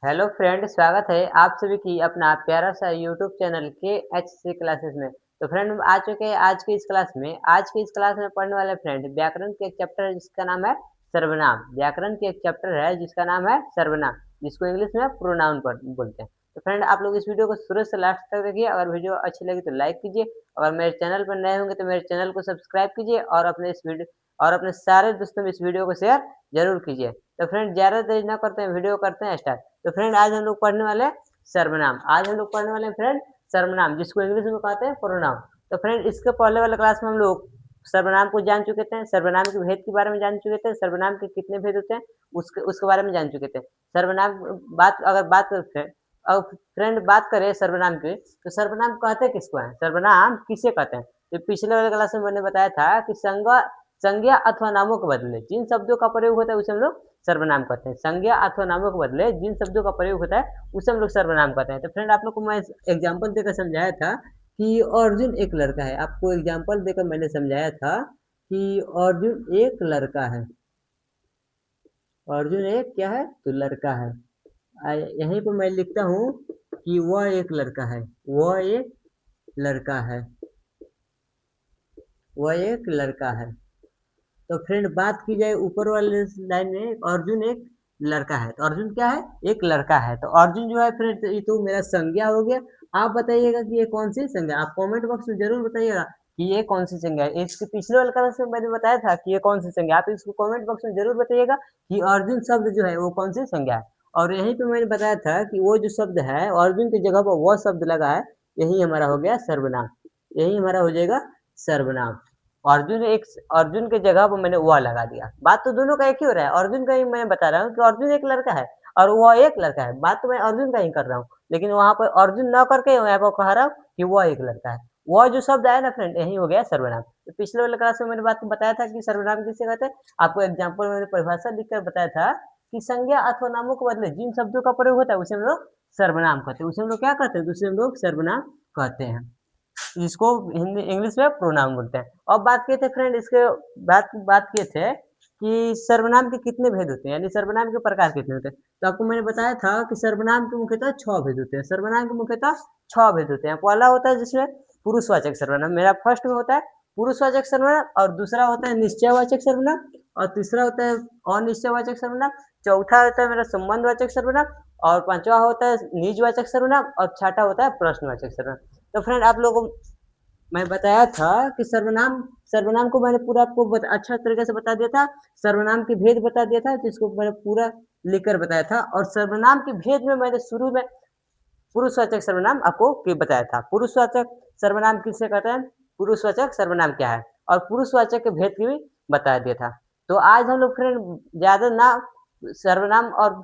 Hello friend, स्वागत है आप सभी की अपना प्यारा सा यूट्यूब चैनल के एचसी क्लासेस में। तो फ्रेंड हम आ चुके हैं आज की इस क्लास में पढ़ने वाले फ्रेंड व्याकरण के एक चैप्टर है जिसका नाम है सर्वनाम। व्याकरण के एक चैप्टर है जिसका नाम है सर्वनाम, जिसको इंग्लिश में प्रोनाउन बोलते हैं। तो फ्रेंड आप लोग इस वीडियो को शुरू से लास्ट तक देखिए। अगर वीडियो अच्छी लगी तो लाइक कीजिए। अगर मेरे चैनल पर नए होंगे तो मेरे चैनल को सब्सक्राइब कीजिए और अपने सारे दोस्तों में इस वीडियो को शेयर जरूर कीजिए। तो फ्रेंड ज़्यादा देर न करते हैं, वीडियो करते हैं स्टार्ट। तो फ्रेंड आज हम लोग पढ़ने वाले हैं सर्वनाम। आज हम लोग पढ़ने वाले हैं फ्रेंड सर्वनाम, जिसको इंग्लिश में कहते हैं प्रोनाउन। तो फ्रेंड इसके पहले वाले क्लास में हम लोग सर्वनाम को जान चुके थे, सर्वनाम के भेद के बारे में जान चुके थे, सर्वनाम के कितने भेद होते हैं उसके उसके बारे में जान चुके थे। सर्वनाम बात करते हैं। अब फ्रेंड बात करें सर्वनाम की, तो सर्वनाम कहते किसको है, सर्वनाम किसे कहते हैं। तो पिछले वाले क्लास में मैंने बताया था कि संज्ञा अथवा नामों के बदले जिन शब्दों का प्रयोग होता है उसे हम लोग सर्वनाम कहते हैं। संज्ञा अथवा नामों के बदले जिन शब्दों का प्रयोग होता है उसे हम लोग सर्वनाम कहते हैं। तो फ्रेंड आप लोग को मैं एग्जांपल देकर समझाया था कि अर्जुन एक लड़का है। आपको एग्जांपल देकर मैंने समझाया था कि अर्जुन एक लड़का है। अर्जुन एक क्या है, तो लड़का है। यहीं पर मैं लिखता हूँ कि वह एक लड़का है। वह एक लड़का है। वह एक लड़का है। तो फ्रेंड बात की जाए ऊपर वाले लाइन में, अर्जुन एक लड़का है। तो अर्जुन क्या है, एक लड़का है। तो अर्जुन जो है फ्रेंड ये तो मेरा संज्ञा हो गया। आप बताइएगा कि ये कौन सी संज्ञा, आप कमेंट बॉक्स में जरूर बताइएगा कि ये कौन सी संज्ञा है। इसके पिछले वाले क्लास में मैंने बताया था कि ये कौन सी संज्ञा, आप इसको कमेंट बॉक्स में जरूर बताइएगा कि अर्जुन शब्द जो है वो कौन सी संज्ञा है। और यहीं पे मैंने बताया था कि वो जो शब्द है अर्जुन की जगह पर वह शब्द लगा है, यही हमारा हो गया सर्वनाम। यही हमारा हो जाएगा सर्वनाम। अर्जुन एक अर्जुन के जगह पर मैंने वह लगा दिया। बात तो दोनों का एक ही हो रहा है। अर्जुन का ही मैं बता रहा हूँ कि अर्जुन एक लड़का है और वह एक लड़का है। बात तो मैं अर्जुन का ही कर रहा हूँ, लेकिन वहां पर अर्जुन न करके मैं आपको कह रहा हूँ कि वह एक लड़का है। वह जो शब्द आया ना फ्रेंड, यही हो गया सर्वनाम। तो पिछले वाले क्लास में मैंने बात बताया था कि सर्वनाम किसे कहते हैं। आपको एग्जाम्पल मैंने परिभाषा लिखकर बताया था कि संज्ञा अथवा नामों के बदले जिन शब्दों का प्रयोग होता है उसे हम लोग सर्वनाम कहते हैं। उसे हम लोग क्या कहते हैं, उसे हम लोग सर्वनाम कहते हैं, जिसको हिंदी इंग्लिश में प्रोनाउन बोलते हैं। अब बात किए थे फ्रेंड, इसके बात किए थे कि सर्वनाम के कितने भेद होते हैं, यानी सर्वनाम के प्रकार कितने होते हैं। तो आपको मैंने बताया था कि सर्वनाम के मुख्यतः 6 भेद होते हैं। सर्वनाम के मुख्यतः 6 भेद होते हैं। पहला होता है जिसमें पुरुषवाचक सर्वनाम, मेरा फर्स्ट में होता है पुरुषवाचक सर्वनाम, और दूसरा होता है निश्चयवाचक सर्वनाम, और तीसरा होता है अनिश्चयवाचक सर्वनाम, चौथा होता है मेरा संबंधवाचक सर्वनाम, और पांचवा होता है निजवाचक सर्वनाम, और छठा होता है प्रश्नवाचक सर्वनाम। तो फ्रेंड आप लोगों को मैं बताया था कि सर्वनाम सर्वनाम को मैंने पूरा आपको अच्छा तरीके से बता दिया था। सर्वनाम के भेद बता दिया था, जिसको मैंने पूरा लिखकर बताया था। और सर्वनाम के भेद में मैंने शुरू में पुरुषवाचक सर्वनाम आपको बताया था। पुरुषवाचक सर्वनाम किसे कहते हैं, पुरुषवाचक सर्वनाम क्या है, और पुरुषवाचक के भेद की भी बता दिया था। तो आज हम लोग फ्रेंड ज्यादा ना सर्वनाम और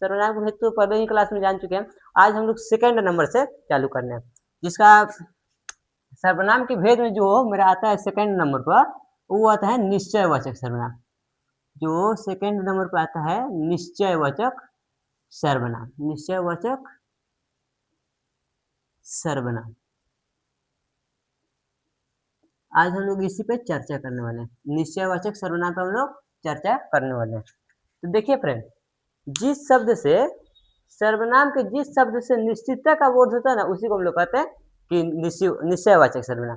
सर्वनाम के भेद तो पहले ही क्लास में जान चुके हैं। आज हम लोग सेकेंड नंबर से चालू करने हैं, जिसका सर्वनाम के भेद में जो मेरा आता है सेकंड नंबर पर, वो आता है निश्चयवाचक सर्वनाम। जो सेकंड नंबर पर आता है निश्चयवाचक सर्वनाम। निश्चयवाचक सर्वनाम आज हम लोग इसी पे चर्चा करने वाले हैं। निश्चयवाचक सर्वनाम पर हम लोग चर्चा करने वाले हैं। तो देखिए फ्रेंड, जिस शब्द से सर्वनाम के जिस शब्द से निश्चितता का बोध होता है ना, उसी को हम लोग कहते हैं कि निश्चयवाचक सर्वनाम।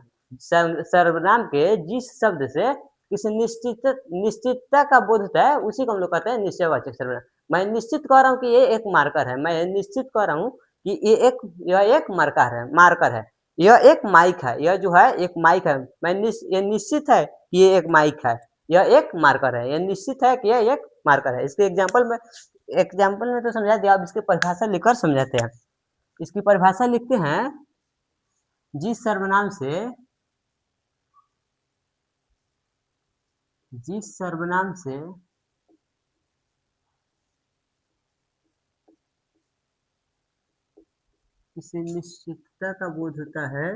सर्वनाम के जिस शब्द से किसी निश्चितता का बोध होता है उसी को हम लोग कहते हैं निश्चयवाचक सर्वनाम। मैं निश्चित कह रहा हूँ कि ये एक मार्कर है। मैं निश्चित कह रहा हूँ कि यह एक मार्कर है। यह एक माइक है। यह जो है एक माइक है। ये निश्चित है कि ये एक माइक है। यह एक मार्कर है। यह निश्चित है कि यह एक मार्कर है। इसके एग्जाम्पल में तो समझा दिया। अब इसकी परिभाषा लिखकर समझाते हैं। इसकी परिभाषा लिखते हैं, जिस सर्वनाम से जिस सर्वनाम से किसी निश्चितता का बोध होता है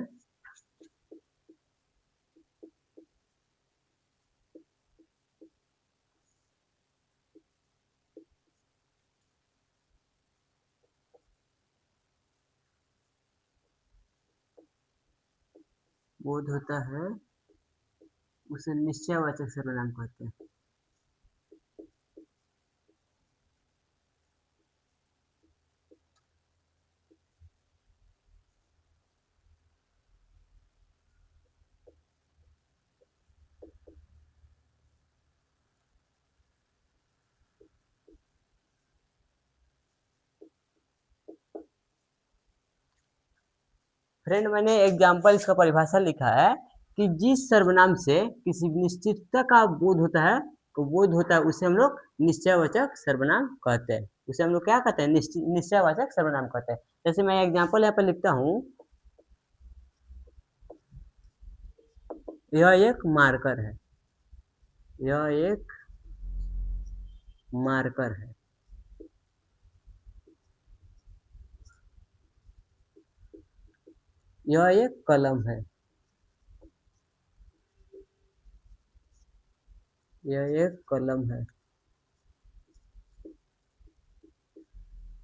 उसे निश्चयवाचक सर्वनाम कहते हैं। फ्रेंड मैंने एग्जाम्पल इसका परिभाषा लिखा है कि जिस सर्वनाम से किसी निश्चितता का बोध होता है उसे हम लोग निश्चयवाचक सर्वनाम कहते हैं। उसे हम लोग क्या कहते हैं? निश्चयवाचक सर्वनाम कहते हैं। जैसे मैं एग्जाम्पल यहाँ पर लिखता हूँ, यह एक मार्कर है। यह एक मार्कर है। यह एक कलम है। यह एक कलम है।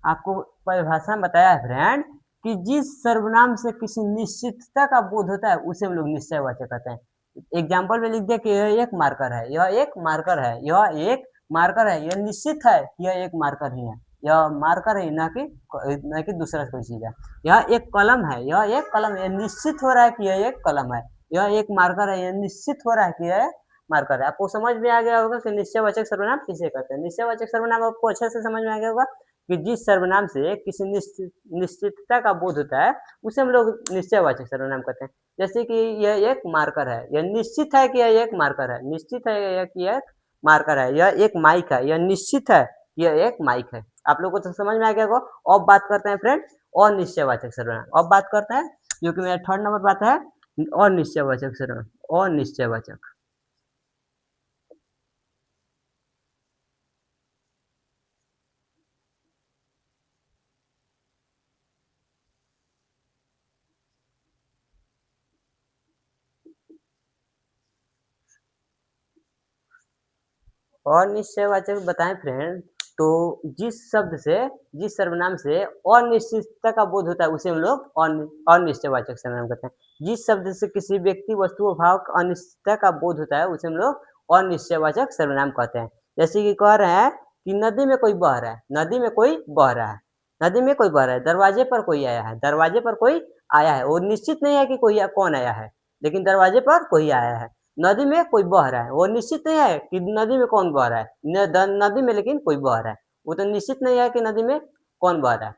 आपको परिभाषा में बताया है फ्रेंड कि जिस सर्वनाम से किसी निश्चितता का बोध होता है उसे हम लोग निश्चयवाचक कहते हैं। एग्जाम्पल में लिख दिया कि यह एक मार्कर है। यह एक मार्कर है। यह एक मार्कर है। यह निश्चित है कि यह एक मार्कर ही है। यह मार्कर है, न कि दूसरा कोई चीज है। यह एक कलम है। यह एक कलम है। यह निश्चित हो रहा है कि यह एक कलम है। यह एक मार्कर है। यह निश्चित हो रहा है कि यह मार्कर है। आपको समझ में आ गया होगा कि निश्चयवाचक सर्वनाम किसे कहते हैं। निश्चयवाचक सर्वनाम आपको अच्छे से समझ में आ गया होगा कि जिस सर्वनाम से किसी निश्चितता का बोध होता है उसे हम लोग निश्चयवाचक सर्वनाम कहते हैं। जैसे कि यह एक मार्कर है। यह निश्चित है कि यह एक मार्कर है। निश्चित है यह कि यह मार्कर है। यह एक माइक है। यह निश्चित है कि यह एक माइक है। आप लोगों को तो समझ में आ गया होगा। अब बात करते हैं फ्रेंड अनिश्चयवाचक सर्वनाम। अब बात करते हैं जो कि मेरा थर्ड नंबर बात है अनिश्चयवाचक सर्वनाम। अनिश्चयवाचक अनिश्चयवाचक बताएं फ्रेंड तो जिस सर्वनाम से अनिश्चितता का बोध होता है उसे हम लोग अनिश्चयवाचक सर्वनाम कहते हैं। जिस शब्द से किसी व्यक्ति वस्तु भाव का अनिश्चितता का बोध होता है उसे हम लोग अनिश्चयवाचक सर्वनाम कहते हैं। जैसे कि कह रहे हैं कि नदी में कोई बह रहा है। नदी में कोई बह रहा है। नदी में कोई बह रहा है। दरवाजे पर कोई आया है। दरवाजे पर कोई आया है। वो निश्चित नहीं है कि कोई कौन आया है, लेकिन दरवाजे पर कोई आया है। नदी में कोई बह रहा है। वो निश्चित नहीं है कि नदी में कौन बह रहा है। नदी में लेकिन कोई बह रहा है। वो तो निश्चित नहीं है कि नदी में कौन बह रहा है।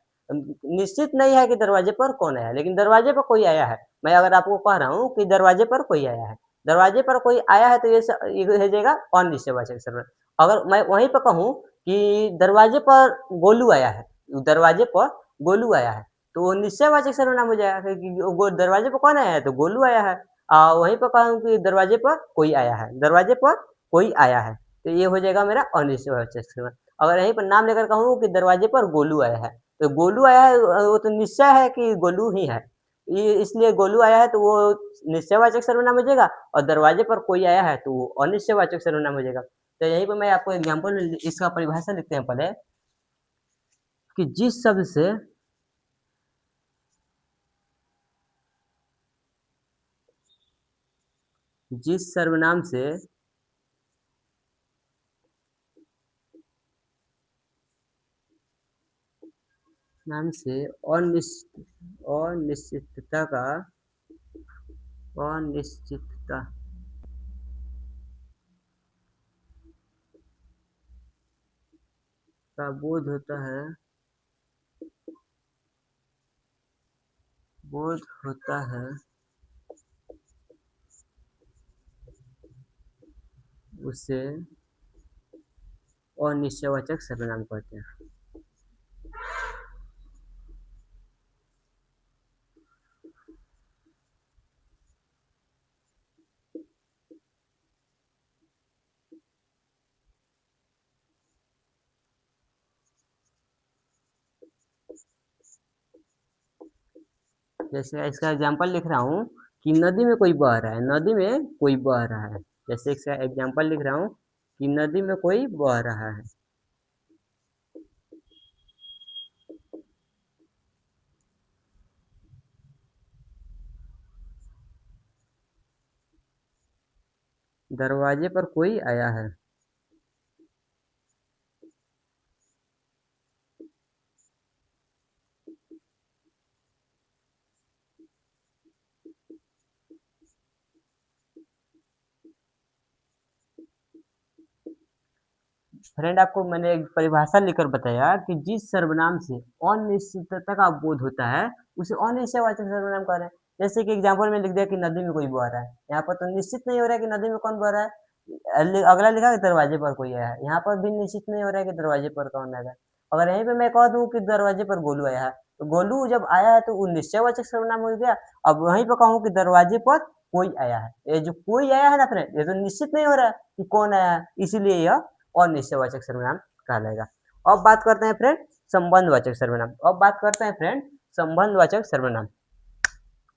निश्चित नहीं है कि दरवाजे पर कौन आया है, लेकिन दरवाजे पर कोई आया है। मैं अगर आपको कह रहा हूँ कि दरवाजे पर कोई आया है, दरवाजे पर कोई आया है, तो ये हो जाएगा अनिश्चयवाचक सर्वनाम। अगर मैं वहीं पर कहूँ कि दरवाजे पर गोलू आया है, दरवाजे पर गोलू आया है, तो वो निश्चयवाचक सर्वनाम हो जाएगा क्योंकि दरवाजे पर कौन आया है, तो गोलू आया है। वहीं पर कहूँ कि दरवाजे पर कोई आया है। दरवाजे पर कोई आया है, तो ये हो जाएगा मेरा अनिश्चयवाचक सर्वनाम। अगर यहीं पर नाम लेकर कहूँ कि दरवाजे पर गोलू आया है, तो गोलू आया है वो तो निश्चय है कि गोलू ही है। ये इसलिए गोलू आया है तो वो निश्चयवाचक सर्वनाम हो जाएगा, और दरवाजे पर कोई आया है तो वो अनिश्चयवाचक सर्वनाम हो जाएगा। तो यहीं पर मैं आपको एग्जाम्पल इसका परिभाषा लिखते हैं पहले कि जिस सर्वनाम से नाम से अनिश्चितता का अनिश्चितता का बोध होता है उसे अनिश्चयवाचक सर्वनाम कहते हैं। जैसे इसका एग्जांपल लिख रहा हूँ कि नदी में कोई बह रहा है। नदी में कोई बह रहा है। जैसे इसका एग्जांपल लिख रहा हूँ कि नदी में कोई बह रहा है। दरवाजे पर कोई आया है। फ्रेंड आपको मैंने एक परिभाषा लिखकर बताया कि जिस सर्वनाम से अनिश्चितता का बोध होता है उसे अनिश्चयवाचक सर्वनाम कह रहे हैं। जैसे कि एग्जाम्पल में लिख दिया कि नदी में कोई बह रहा है, यहाँ पर तो निश्चित नहीं हो रहा है कि नदी में कौन बह रहा है। अगला लिखा है दरवाजे पर कोई आया है, यहाँ पर भी निश्चित नहीं हो रहा है कि दरवाजे पर कौन आएगा। अगर यहीं पे मैं कह दूं कि दरवाजे पर गोलू आया है, तो गोलू जब आया है तो वो निश्चयवाचक सर्वनाम हो गया। अब वहीं पर कहूँ कि दरवाजे पर कोई आया है, ये जो कोई आया है ना फ्रेंड, ये तो निश्चित नहीं हो रहा है कि कौन आया है, इसीलिए यह अनिश्चयवाचक सर्वनाम कहलाएगा। अब बात करते हैं फ्रेंड संबंधवाचक सर्वनाम। अब बात करते हैं फ्रेंड संबंधवाचक सर्वनाम,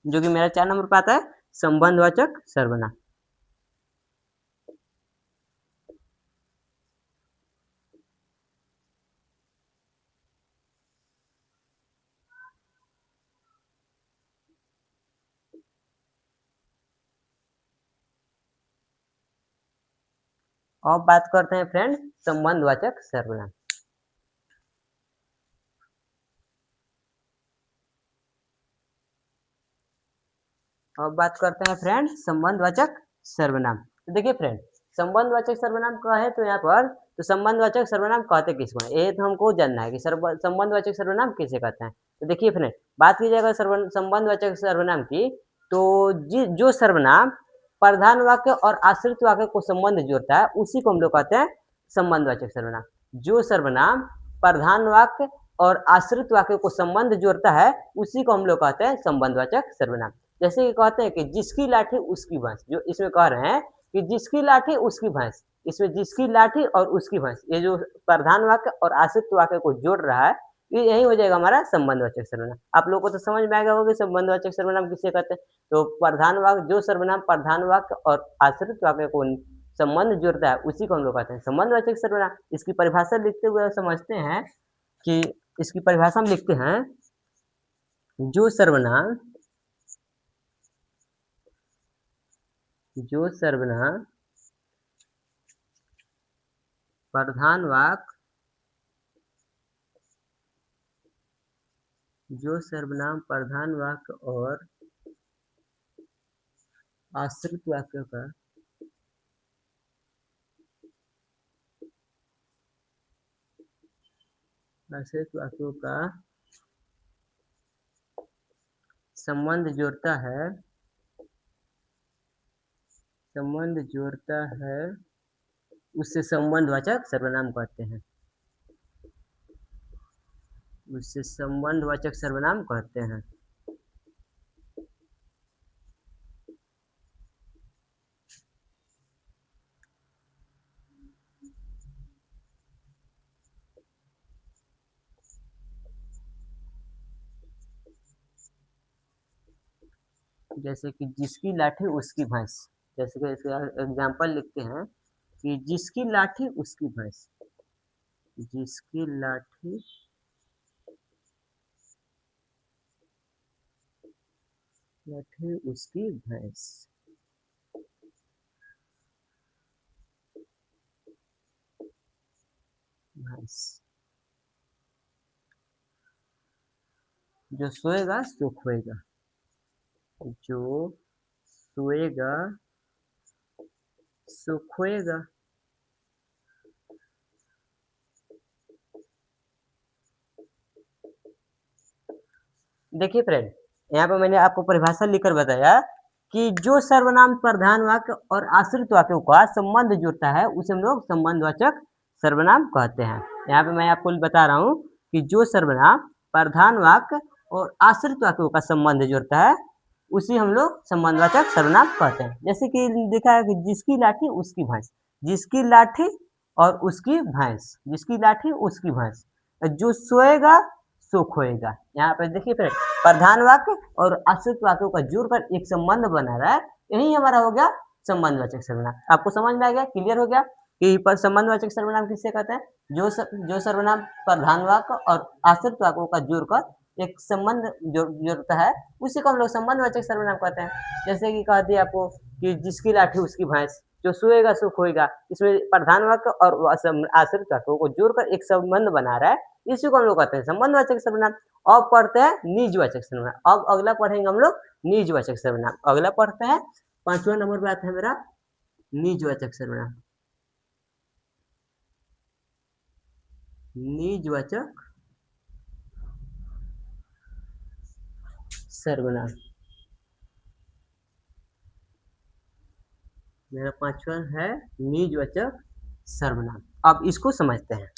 जो कि मेरा 4 नंबर पे आता है संबंधवाचक सर्वनाम। अब बात करते हैं फ्रेंड संबंधवाचक सर्वनाम। अब बात करते हैं फ्रेंड संबंधवाचक सर्वनाम। तो देखिए फ्रेंड संबंधवाचक सर्वनाम कहे तो यहाँ पर तो संबंधवाचक सर्वनाम कहते किसको हैं, ये तो हमको जानना है कि संबंधवाचक सर्वनाम किसे कहते हैं। तो देखिए फ्रेंड बात की जाएगा संबंधवाचक सर्वनाम की, तो जो सर्वनाम प्रधान वाक्य और आश्रित वाक्य को संबंध जोड़ता है उसी को हम लोग कहते हैं संबंधवाचक सर्वनाम। जो सर्वनाम प्रधान वाक्य और आश्रित वाक्य को संबंध जोड़ता है उसी को हम लोग कहते हैं संबंधवाचक सर्वनाम। जैसे कि कहते हैं कि जिसकी लाठी उसकी भैंस, जो इसमें कह रहे हैं कि जिसकी लाठी उसकी भैंस, इसमें जिसकी लाठी और उसकी भैंस, ये जो प्रधान वाक्य और आश्रित वाक्य को जोड़ रहा है, ये यही हो जाएगा हमारा संबंधवाचक सर्वनाम। आप लोगों को तो समझ में आएगा होगा कि संबंधवाचक सर्वनाम किसे कहते हैं। तो प्रधान वाक्य, जो सर्वनाम प्रधान वाक्य और आश्रित वाक्य को संबंध जोड़ता है उसी को हम लोग कहते हैं संबंधवाचक सर्वनाम। इसकी परिभाषा लिखते हुए समझते हैं कि इसकी परिभाषा में लिखते हैं जो सर्वनाम प्रधान वाक्य जो सर्वनाम प्रधान वाक्य और आश्रित वाक्यों का संबंध जोड़ता है उससे संबंधवाचक सर्वनाम कहते हैं, उससे संबंधवाचक सर्वनाम कहते हैं। जैसे कि जिसकी लाठी उसकी भैंस, जैसे कि इसका एग्जाम्पल लिखते हैं कि जिसकी लाठी उसकी भैंस, जिसकी लाठी उसकी भैंस, भैंस जो सोएगा सो खोएगा, जो सोएगा सो खोएगा। देखिए फ्रेंड यहाँ पर मैंने आपको परिभाषा लिखकर बताया कि जो सर्वनाम प्रधान वाक्य और आश्रित वाक्यों का संबंध जोड़ता है उसे हम लोग संबंधवाचक सर्वनाम कहते हैं। यहाँ पे मैं आपको बता रहा हूँ कि जो सर्वनाम प्रधान वाक्य और आश्रित वाक्यों का संबंध जोड़ता है उसी हम लोग संबंधवाचक सर्वनाम कहते हैं। जैसे कि लिखा है कि जिसकी लाठी उसकी भैंस, जिसकी लाठी और उसकी भैंस, जिसकी लाठी उसकी भैंस, जो सोएगा सो खोएगा। यहाँ पर देखिए फिर प्रधान वाक्य और आश्रित वाक्यों का जोड़कर एक संबंध बना रहा है, यही हमारा हो गया संबंधवाचक सर्वनाम। आपको समझ में आ गया, क्लियर हो गया कि पर संबंधवाचक सर्वनाम किससे कहते हैं, जो सर्वनाम प्रधान वाक्य और आश्रित वाक्यों का जोड़कर एक संबंध जोड़ता है उसी को हम लोग संबंधवाचक सर्वनाम कहते हैं। जैसे कि कह दिया आपको कि जिसकी लाठी उसकी भैंस, जो सोएगा सो खोएगा, इसमें प्रधान वाक्य और आश्रित वाक्यों को जोड़कर एक संबंध बना रहा है, इसी को हम लोग कहते हैं संबंधवाचक सर्वनाम। अब पढ़ते हैं निजवाचक सर्वनाम। अब अगला पढ़ेंगे हम लोग निजवाचक सर्वनाम। अगला पढ़ते हैं 5वां नंबर पे आता है मेरा निजवाचक सर्वनाम। निजवाचक सर्वनाम। मेरा पांचवा है निजवाचक सर्वनाम। अब इसको समझते हैं।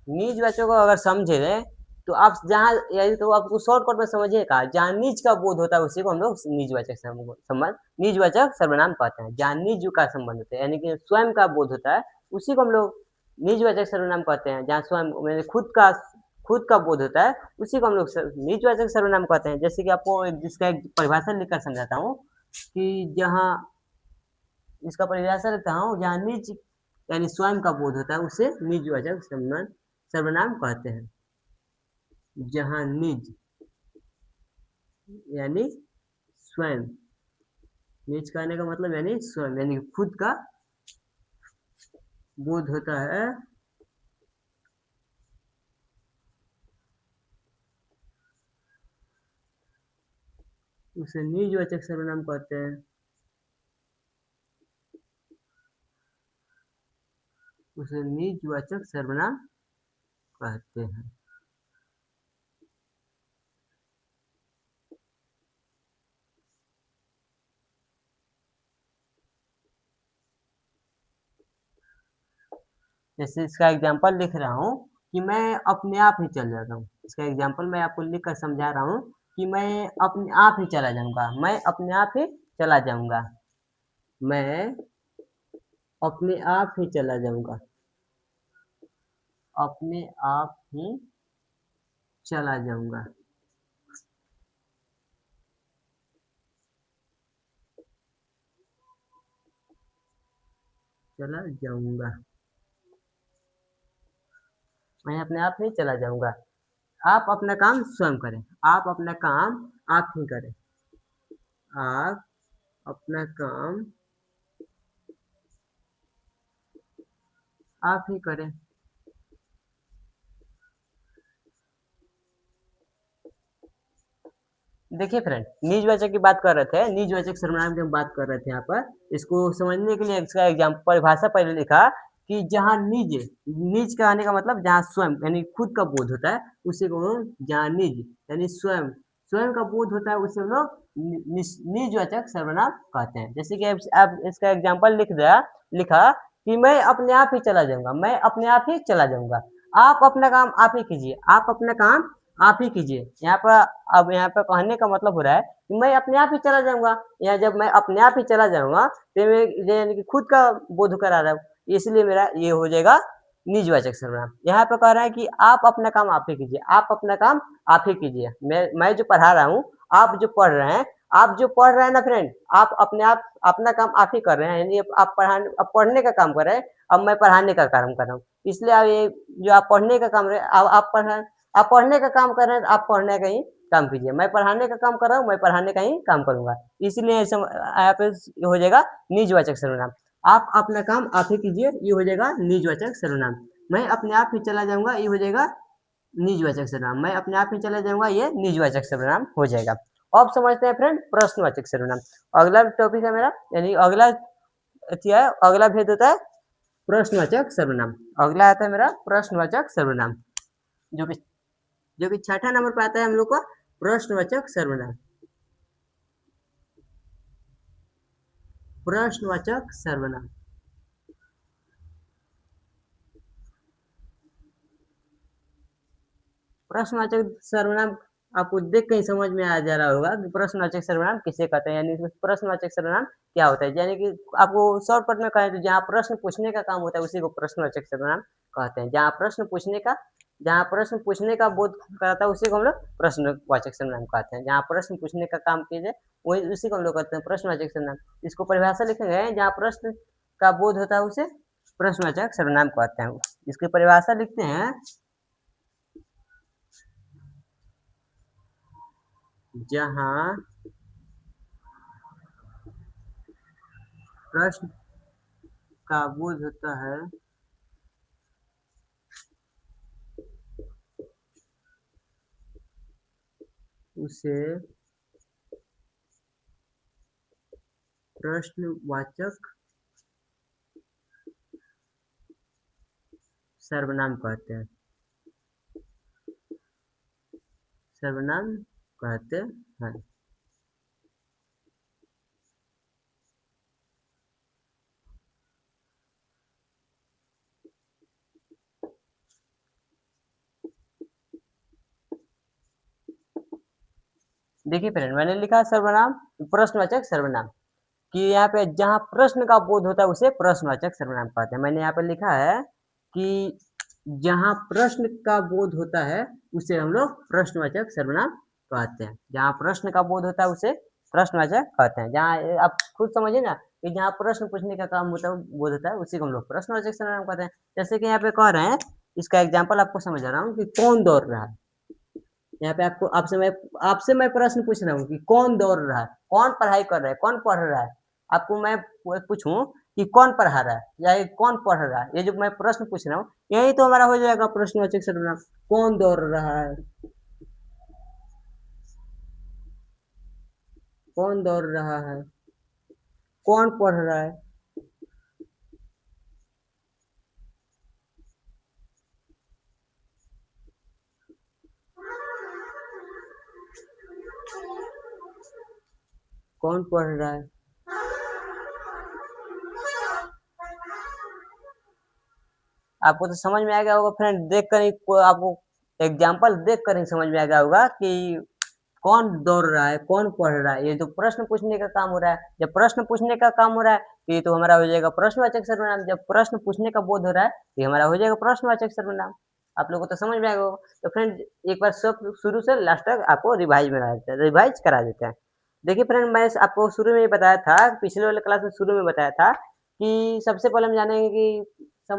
निजवाचक को अगर समझे तो आप जहाँ यदि तो आपको शॉर्टकट में समझिए का जहाँ निज का बोध होता है उसी को हम लोग निजवाचक संबंध निजवाचक सर्वनाम कहते हैं। जहाँ निज का संबंध होता है यानी कि स्वयं का बोध होता है उसी को हम लोग निजवाचक सर्वनाम कहते हैं। जहाँ स्वयं मैंने खुद का बोध होता है उसी को हम लोग निजवाचक सर्वनाम कहते हैं। जैसे कि आपको जिसका एक परिभाषा लिखकर समझाता हूँ कि जहाँ इसका परिभाषा लिखता हूँ जहाँ निज यानी स्वयं का बोध होता है उसे निजवाचक सर्वनाम कहते हैं। जहाँ निज यानी स्वयं, निज कहने का मतलब यानी स्वयं यानी खुद का बोध होता है उसे निजवाचक सर्वनाम कहते हैं। उसे निजवाचक सर्वनाम कहते हैं। जैसे इसका एग्जांपल लिख रहा हूँ कि मैं अपने आप ही चल जाता हूँ। इसका एग्जांपल मैं आपको लिख कर समझा रहा हूँ कि मैं अपने आप ही चला जाऊंगा। मैं अपने आप ही चला जाऊंगा। मैं अपने आप ही चला जाऊंगा। अपने आप ही चला जाऊंगा। चला जाऊंगा। मैं अपने आप ही चला जाऊंगा। आप अपना काम स्वयं करें। आप अपना काम आप ही करें। आप अपना काम आप ही करें। देखिए फ्रेंड, निजवाचक की बात कर रहे थे। निजवाचक सर्वनाम की हम बात कर रहे थे यहाँ पर। इसको समझने के लिए इसका एग्जाम्पल परिभाषा पहले लिखा कि जहाँ निज, निज कहने का मतलब जहाँ स्वयं यानी खुद का बोध होता है उसी को जहाँ निज यानी स्वयं स्वयं का बोध होता है उसे हम लोग निजवाचक सर्वनाम कहते हैं। जैसे कि आप इसका एग्जाम्पल लिखा कि मैं अपने आप ही चला जाऊंगा। मैं अपने आप ही चला जाऊंगा। आप अपना काम आप ही कीजिए। आप अपना काम आप ही कीजिए। यहाँ पर अब यहाँ पे कहने का मतलब हो रहा है कि मैं अपने आप ही चला जाऊंगा। या जब मैं अपने आप ही चला जाऊंगा तो मैं यानी कि खुद का बोध करा रहा हूँ, इसलिए मेरा ये हो जाएगा निजवाचक सर्वनाम। यहाँ पे कह रहा है कि आप अपना काम आप ही कीजिए। आप अपना काम आप ही कीजिए। मैं जो पढ़ा रहा हूँ, आप जो पढ़ रहे हैं, आप जो पढ़ रहे हैं ना फ्रेंड, आप अपने आप अपना काम आप ही कर रहे हैं। यानी आप पढ़ने का काम कर रहे हैं। अब मैं पढ़ाने का काम कर रहा हूँ। इसलिए अब ये जो आप पढ़ने का काम रहे अब आप पढ़ने का काम कर रहे हैं, आप पढ़ने का ही काम कीजिए। मैं पढ़ाने का काम कर रहा हूँ, मैं पढ़ाने का ही काम करूंगा। इसलिए यहाँ पे हो जाएगा निजवाचक सर्वनाम। आप अपना काम आप ही कीजिए, ये हो जाएगा निजवाचक सर्वनाम। मैं अपने आप ही चला जाऊंगा, ये हो जाएगा निजवाचक सर्वनाम। मैं अपने आप ही चला जाऊंगा, ये निजवाचक सर्वनाम हो जाएगा। अब समझते हैं फ्रेंड प्रश्नवाचक सर्वनाम। अगला टॉपिक है मेरा यानी अगला भेद होता है प्रश्नवाचक सर्वनाम। अगला आता है मेरा प्रश्नवाचक सर्वनाम, जो कि छठा नंबर पे आता है हम लोग का प्रश्नवाचक सर्वनाम। प्रश्नवाचक सर्वनाम। प्रश्नवाचक सर्वनाम आपको देख के ही समझ में आ जा रहा होगा कि प्रश्नवाचक सर्वनाम किसे कहते हैं। यानी प्रश्नवाचक सर्वनाम क्या होता है। यानी कि आपको शॉर्टकट में कहें तो जहाँ प्रश्न पूछने का काम होता है उसी को प्रश्नवाचक सर्वनाम कहते हैं। जहाँ प्रश्न पूछने का बोध कराता है उसी को हम लोग प्रश्नवाचक सर्वनाम कहते हैं। जहाँ प्रश्न पूछने का काम कीजिए वही उसी को हम लोग कहते हैं प्रश्नवाचक सर्वनाम। इसको परिभाषा लिखेंगे जहाँ प्रश्न का बोध होता है उसे प्रश्नवाचक सर्वनाम कहते हैं। इसकी परिभाषा लिखते हैं जहाँ प्रश्न का बोध होता है उसे प्रश्नवाचक सर्वनाम कहते हैं। सर्वनाम कहते हैं। देखिए फ्रेंड, मैंने लिखा सर्वनाम, प्रश्नवाचक सर्वनाम, कि यहाँ पे जहाँ प्रश्न का बोध होता है उसे प्रश्नवाचक सर्वनाम कहते हैं। मैंने यहाँ पे लिखा है कि जहाँ प्रश्न का बोध होता है उसे हम लोग प्रश्नवाचक सर्वनाम कहते हैं। जहाँ प्रश्न का बोध होता है उसे प्रश्नवाचक कहते हैं। जहाँ आप खुद समझिए ना कि जहाँ प्रश्न पूछने का काम होता है, बोध होता है, उसी को हम लोग प्रश्नवाचक सर्वनाम कहते हैं। जैसे कि यहाँ पे कह रहे हैं, इसका एग्जाम्पल आपको समझा रहा हूँ कि कौन दौड़ रहा है। यहाँ पे आपको आपसे मैं प्रश्न पूछ रहा हूँ कि कौन दौड़ रहा है, कौन पढ़ाई कर रहा है, कौन पढ़ रहा है। आपको मैं पूछूं कि कौन पढ़ा रहा है या ये कौन पढ़ रहा है, ये जो मैं प्रश्न पूछ रहा हूँ यही तो हमारा हो जाएगा प्रश्नवाचक सर्वनाम। कौन दौड़ रहा है, कौन दौड़ रहा है, कौन पढ़ रहा है। कौन पढ़ रहा है। आपको तो समझ में आ गया होगा फ्रेंड, देख कर ही आपको एग्जाम्पल देख कर ही समझ में आ गया होगा कि कौन दौड़ रहा है, कौन पढ़ रहा है। ये जो प्रश्न पूछने का काम हो रहा है, जब प्रश्न पूछने का काम हो रहा है तो ये तो हमारा हो जाएगा प्रश्नवाचक सर्वनाम। जब प्रश्न पूछने का बोध हो रहा है तो ये हमारा हो जाएगा प्रश्नवाचक सर्वनाम। आप लोगों को तो समझ में आएगा होगा। तो फ्रेंड एक बार सब शुरू से लास्ट तक आपको रिवाइज करा देते हैं। देखिए फ्रेंड, मैं आपको शुरू में ही बताया था, पिछले वाले क्लास में शुरू में बताया था कि सबसे पहले हम जानेंगे कि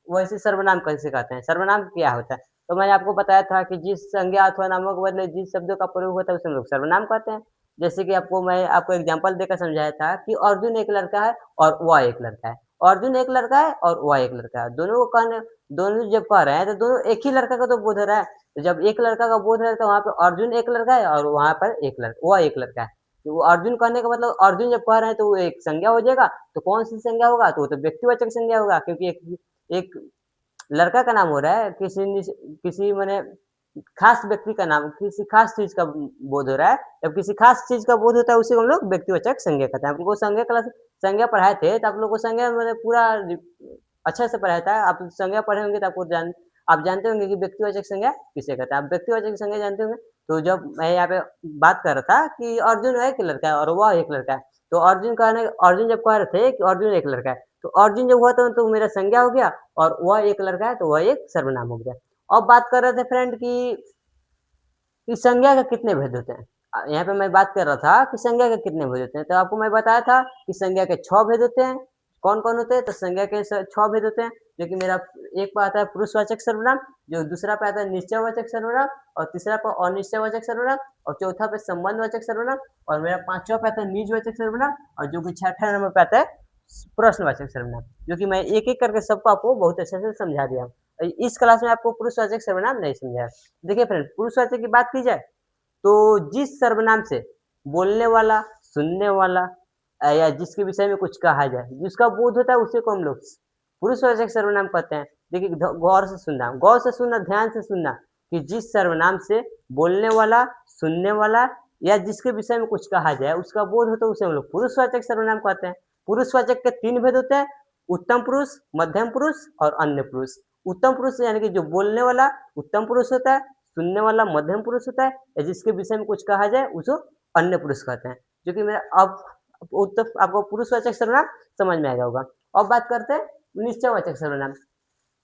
वैसे सर्वनाम कैसे कहते हैं, सर्वनाम क्या होता है। तो मैंने आपको बताया था कि जिस संज्ञा अथवा नामों के बदले जिस शब्दों का प्रयोग होता है उसे हम लोग सर्वनाम कहते हैं। जैसे कि मैं आपको एग्जांपल देकर समझाया था कि अर्जुन एक लड़का है और वह एक लड़का है। अर्जुन एक लड़का है और वह एक लड़का है। दोनों जब कह रहे हैं तो दोनों एक ही लड़का का तो बोध हो रहा है। तो जब एक लड़का का बोध हो रहा है तो वहाँ पे अर्जुन एक लड़का है और वहाँ पर वह एक लड़का है। तो वो अर्जुन कहने का मतलब अर्जुन जब कह रहे हैं तो वो एक संज्ञा हो जाएगा। तो कौन सी संज्ञा होगा, तो वो तो व्यक्तिवाचक संज्ञा होगा, क्योंकि एक लड़का का नाम हो रहा है, किसी माने खास व्यक्ति का नाम, किसी खास चीज का बोध हो रहा है। जब किसी खास चीज का बोध होता है उसे हम लोग व्यक्तिवाचक संज्ञा कहते हैं। आप लोगों को संज्ञा पढ़ाए थे तो आप लोगों को संज्ञा मैंने पूरा अच्छे से पढ़ाया था। आप संज्ञा पढ़े होंगे तो आप जानते होंगे कि व्यक्तिवाचक संज्ञा किसे कहते हैं। आप व्यक्तिवाचक संज्ञा जानते होंगे। तो जब मैं यहाँ पे बात कर रहा था कि अर्जुन एक लड़का है और वह एक लड़का है, तो अर्जुन जब कह रहे थे कि अर्जुन एक लड़का है, तो अर्जुन जब हुआ तो मेरा संज्ञा हो गया और वह एक लड़का है तो वह एक सर्वनाम हो गया। अब बात कर रहे थे फ्रेंड कि संज्ञा के कितने भेद होते हैं। यहाँ पे मैं बात कर रहा था कि संज्ञा के कितने भेद होते हैं, तो आपको मैं बताया था कि संज्ञा के 6 भेद होते हैं। कौन कौन होते हैं, तो संज्ञा के 6 भेद होते हैं, जो कि मेरा एक पे आता है पुरुषवाचक सर्वनाम, जो दूसरा पे आता है निश्चयवाचक सर्वनाम, और तीसरा पे अनिश्चयवाचक सर्वनाम, और चौथा पे संबंधवाचक सर्वनाम, और मेरा पांचवा पे आता है निजवाचक सर्वनाम, और जो कि छठा नंबर पे आता है प्रश्नवाचक सर्वनाम, जो कि मैं एक एक करके सबको आपको बहुत अच्छे से समझा दिया। इस क्लास में आपको पुरुषवाचक सर्वनाम नहीं समझाया। देखिए फ्रेंड, पुरुषवाचक की बात की जाए तो जिस सर्वनाम से बोलने वाला, सुनने वाला या जिसके विषय में कुछ कहा जाए, जिसका बोध होता है उसी को हम लोग पुरुषवाचक सर्वनाम कहते हैं। देखिए गौर से सुनना, ध्यान से सुनना, कि जिस सर्वनाम से बोलने वाला, सुनने वाला या जिसके विषय में कुछ कहा जाए उसका बोध होता है उसे हम लोग पुरुषवाचक सर्वनाम कहते हैं। पुरुषवाचक के 3 भेद होते हैं, उत्तम पुरुष, मध्यम पुरुष और अन्य पुरुष। उत्तम पुरुष यानी कि जो बोलने वाला उत्तम पुरुष होता है, सुनने वाला मध्यम पुरुष होता है, या जिसके विषय में कुछ कहा जाए उसको अन्य पुरुष कहते हैं। जो कि मेरा अब उत्तर आपको पुरुषवाचक सर्वनाम समझ में आएगा होगा। अब बात करते हैं निश्चयवाचक सर्वनाम।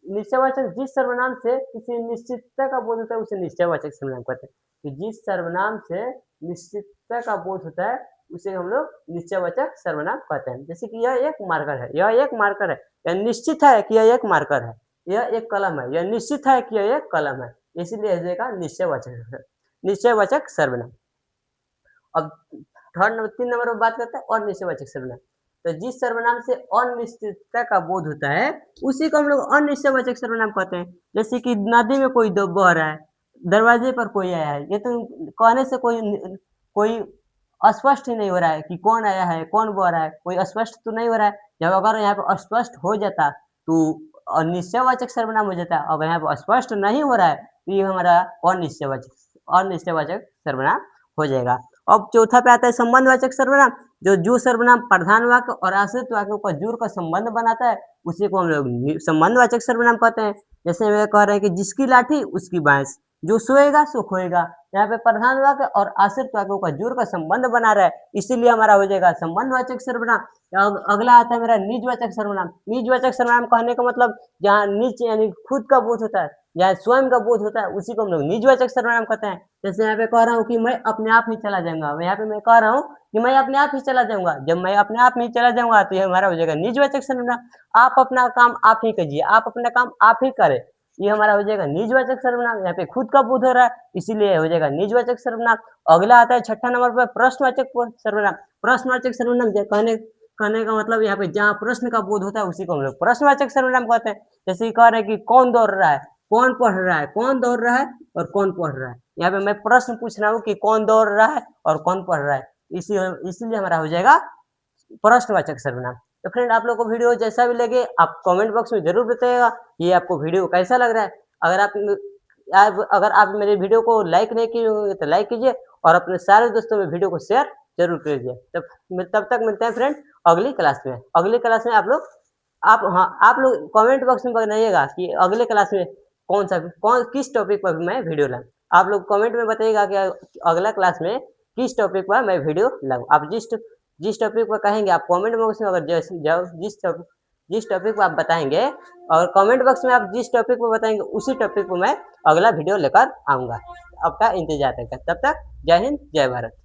निश्चयवाचक जिस सर्वनाम से किसी निश्चितता का बोध होता है उसे निश्चयवाचक सर्वनाम कहते हैं। कि जिस सर्वनाम से निश्चितता का बोध होता है उसे हम लोग निश्चयवाचक सर्वनाम कहते हैं। जैसे कि यह एक मार्कर है, यह एक मार्कर है, यह निश्चित है कि यह एक मार्कर है, यह एक कलम है, यह निश्चित है कि यह एक कलम है, इसीलिए हो जाएगा निश्चयवाचक सर्वनाम। अब 3 नंबर पर बात करते हैं अनिश्चयवाचक सर्वनाम। तो जिस सर्वनाम से अनिश्चितता का बोध होता है उसी को हम लोग अनिश्चयवाचक सर्वनाम कहते हैं। जैसे कि नदी में कोई बह रहा है, दरवाजे पर कोई आया है, ये तो कहने से कोई अस्पष्ट ही नहीं हो रहा है कि कौन आया है, कौन बह रहा है, कोई स्पष्ट तो नहीं हो रहा है। जब अगर यहाँ पे स्पष्ट हो जाता तो निश्चयवाचक सर्वनाम हो जाता है। अगर यहाँ पे स्पष्ट नहीं हो रहा है, तो ये हमारा अनिश्चयवाचक सर्वनाम हो जाएगा। अब चौथा पे आता है संबंधवाचक सर्वनाम, जो सर्वनाम प्रधान वाक्य और आश्रित वाक्यों का जुड़ का संबंध बनाता है, उसी को हम लोग संबंधवाचक सर्वनाम कहते हैं। जैसे वे कह रहे हैं कि जिसकी लाठी उसकी भैंस, जो सोएगा सो खोएगा। यहाँ पे प्रधान वाक्य और आश्रित वाक्यों का जुड़ का संबंध बना रहा है, इसीलिए हमारा हो जाएगा संबंधवाचक सर्वनाम। अगला आता है मेरा निजवाचक सर्वनाम। निजवाचक सर्वनाम कहने का मतलब जहाँ निज यानी खुद का बोध होता है, जहाँ स्वयं का बोध होता है, उसी को हम लोग निजवाचक सर्वनाम कहते हैं। जैसे यहाँ पे कह रहा हूँ कि मैं अपने आप ही चला जाऊंगा, यहाँ पे मैं कह रहा हूँ कि मैं अपने आप ही चला जाऊंगा। जब मैं अपने आप ही चला जाऊंगा तो ये हमारा हो जाएगा निजवाचक सर्वनाम। आप अपना काम आप ही कीजिए, आप अपना काम आप ही करें, ये हमारा हो जाएगा निजवाचक सर्वनाम। यहाँ पे खुद का बोध हो रहा है, इसीलिए हो जाएगा निजवाचक सर्वनाम। अगला आता है छठा नंबर पर प्रश्नवाचक सर्वनाम। प्रश्नवाचक सर्वनाम कहने कहने का मतलब यहाँ पे जहाँ प्रश्न का बोध होता है, उसी को हम लोग प्रश्नवाचक सर्वनाम कहते हैं। जैसे कह रहे हैं कि कौन दौड़ रहा है, कौन पढ़ रहा है, कौन दौड़ रहा है और कौन पढ़ रहा है। यहाँ पे मैं प्रश्न पूछ रहा हूँ कि कौन दौड़ रहा है और कौन पढ़ रहा है, इसीलिए हमारा हो जाएगा प्रश्नवाचक सर्वनाम। तो फ्रेंड, आप लोग को वीडियो जैसा भी लगे आप कमेंट बॉक्स में जरूर बताइएगा ये आपको वीडियो कैसा लग रहा है। अगर आप मेरे वीडियो को लाइक नहीं किए होंगे तो लाइक कीजिए और अपने सारे दोस्तों में वीडियो को शेयर जरूर कीजिए। तब तक मिलते हैं फ्रेंड अगली क्लास में। अगली क्लास में आप लोग कमेंट बॉक्स में बताइएगा कि अगले क्लास में कौन किस टॉपिक पर मैं वीडियो लाऊं। आप लोग कमेंट में बताइएगा कि अगला क्लास में किस टॉपिक पर मैं वीडियो लाऊं। आप जिस टॉपिक पर कहेंगे, आप कमेंट बॉक्स में अगर जिस टॉपिक पर आप बताएंगे और कमेंट बॉक्स में आप जिस टॉपिक पर बताएंगे, उसी टॉपिक पर मैं अगला वीडियो लेकर आऊंगा। आपका इंतजार रहेगा। तब तक जय हिंद, जय भारत।